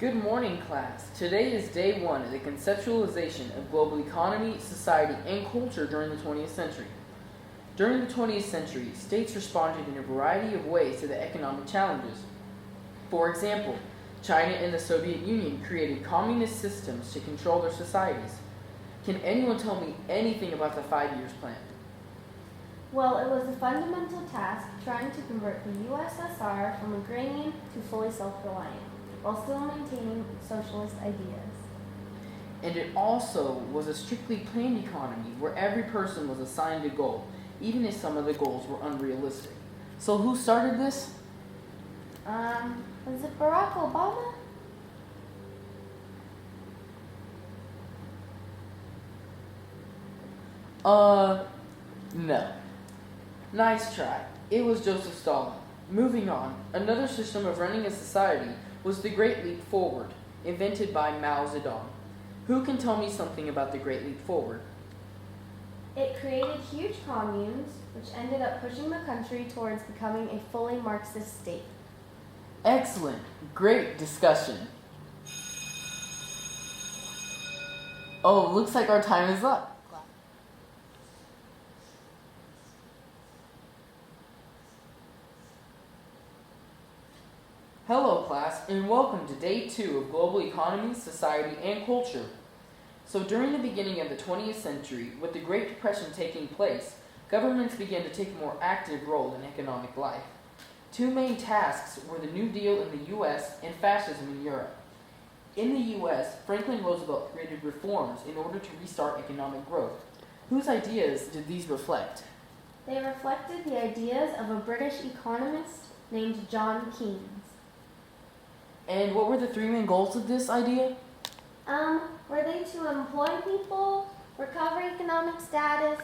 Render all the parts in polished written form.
Good morning, class. Today is day one of the conceptualization of global economy, society, and culture during the 20th century. During the 20th century, states responded in a variety of ways to the economic challenges. For example, China and the Soviet Union created communist systems to control their societies. Can anyone tell me anything about the 5 Years Plan? Well, it was a fundamental task trying to convert the USSR from agrarian to fully self-reliant, while still maintaining socialist ideas. And it also was a strictly planned economy where every person was assigned a goal, even if some of the goals were unrealistic. So who started this? Was it Barack Obama? No. Nice try. It was Joseph Stalin. Moving on, another system of running a society was the Great Leap Forward, invented by Mao Zedong. Who can tell me something about the Great Leap Forward? It created huge communes, which ended up pushing the country towards becoming a fully Marxist state. Excellent. Great discussion. Oh, looks like our time is up. Hello, class, and welcome to day 2 of Global Economy, Society, and Culture. So during the beginning of the 20th century, with the Great Depression taking place, governments began to take a more active role in economic life. Two main tasks were the New Deal in the U.S. and fascism in Europe. In the U.S., Franklin Roosevelt created reforms in order to restart economic growth. Whose ideas did these reflect? They reflected the ideas of a British economist named John Keynes. And what were the three main goals of this idea? Were they to employ people, recover economic status,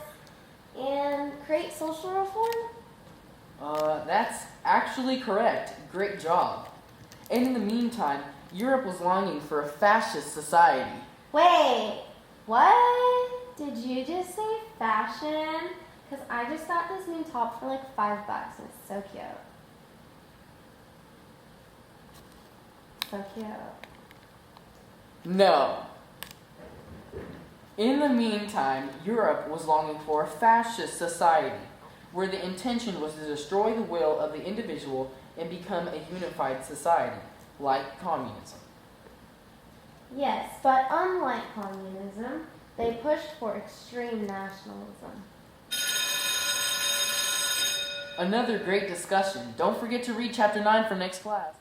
and create social reform? That's actually correct. Great job. And in the meantime, Europe was longing for a fascist society. Wait, what? Did you just say fashion? Because I just got this new top for like $5 and it's so cute. So cute. No. In the meantime, Europe was longing for a fascist society, where the intention was to destroy the will of the individual and become a unified society, like communism. Yes, but unlike communism, they pushed for extreme nationalism. Another great discussion. Don't forget to read Chapter 9 for next class.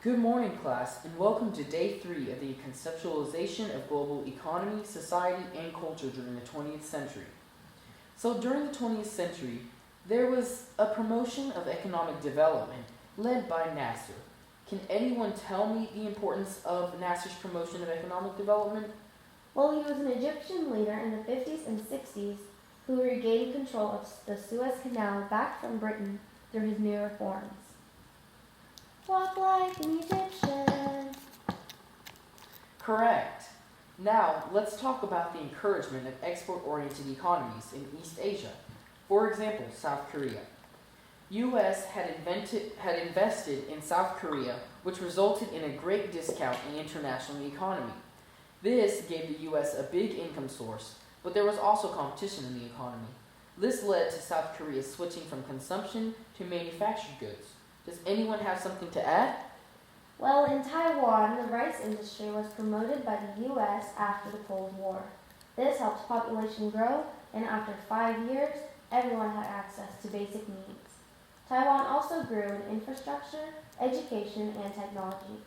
Good morning, class, and welcome to day 3 of the conceptualization of global economy, society, and culture during the 20th century. So during the 20th century, there was a promotion of economic development led by Nasser. Can anyone tell me the importance of Nasser's promotion of economic development? Well, he was an Egyptian leader in the 50s and 60s who regained control of the Suez Canal back from Britain through his new reforms. Walk like an Egyptian. Correct. Now, let's talk about the encouragement of export-oriented economies in East Asia. For example, South Korea. U.S. had invested in South Korea, which resulted in a great discount in the international economy. This gave the U.S. a big income source, but there was also competition in the economy. This led to South Korea switching from consumption to manufactured goods. Does anyone have something to add? Well, in Taiwan, the rice industry was promoted by the U.S. after the Cold War. This helped population grow, and after 5 years, everyone had access to basic needs. Taiwan also grew in infrastructure, education, and technology.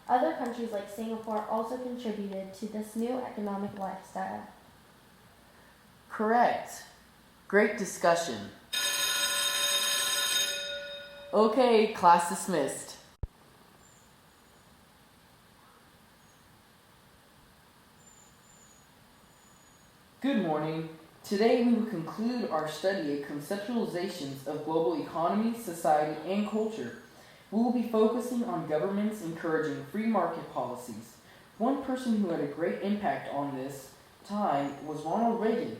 Other countries like Singapore also contributed to this new economic lifestyle. Correct. Great discussion. Okay, class dismissed. Good morning. Today we will conclude our study of conceptualizations of global economy, society, and culture. We will be focusing on governments encouraging free market policies. One person who had a great impact on this time was Ronald Reagan.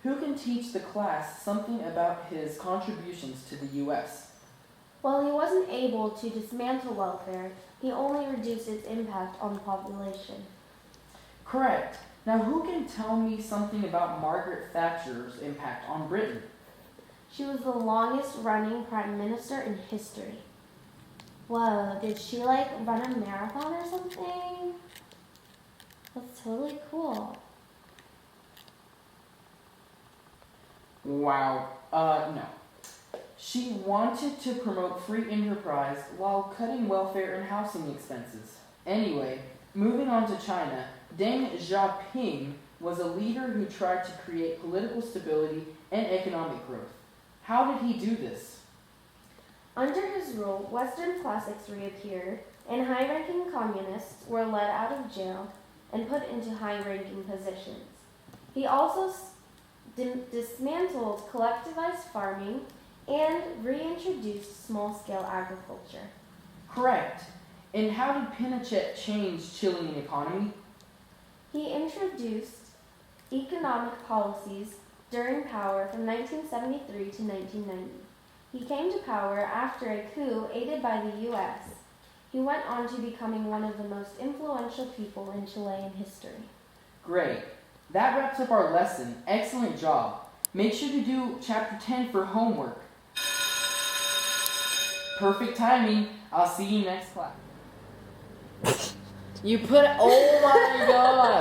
Who can teach the class something about his contributions to the U.S.? While he wasn't able to dismantle welfare, he only reduced its impact on the population. Correct. Now who can tell me something about Margaret Thatcher's impact on Britain? She was the longest running prime minister in history. Whoa, did she run a marathon or something? That's totally cool. Wow. No. She wanted to promote free enterprise while cutting welfare and housing expenses. Anyway, moving on to China, Deng Xiaoping was a leader who tried to create political stability and economic growth. How did he do this? Under his rule, Western classics reappeared, and high-ranking communists were let out of jail and put into high-ranking positions. He also dismantled collectivized farming and reintroduced small-scale agriculture. Correct. And how did Pinochet change Chilean economy? He introduced economic policies during power from 1973 to 1990. He came to power after a coup aided by the U.S. He went on to becoming one of the most influential people in Chilean history. Great. That wraps up our lesson. Excellent job. Make sure to do chapter 10 for homework. Perfect timing. I'll see you next class. You put, oh my god.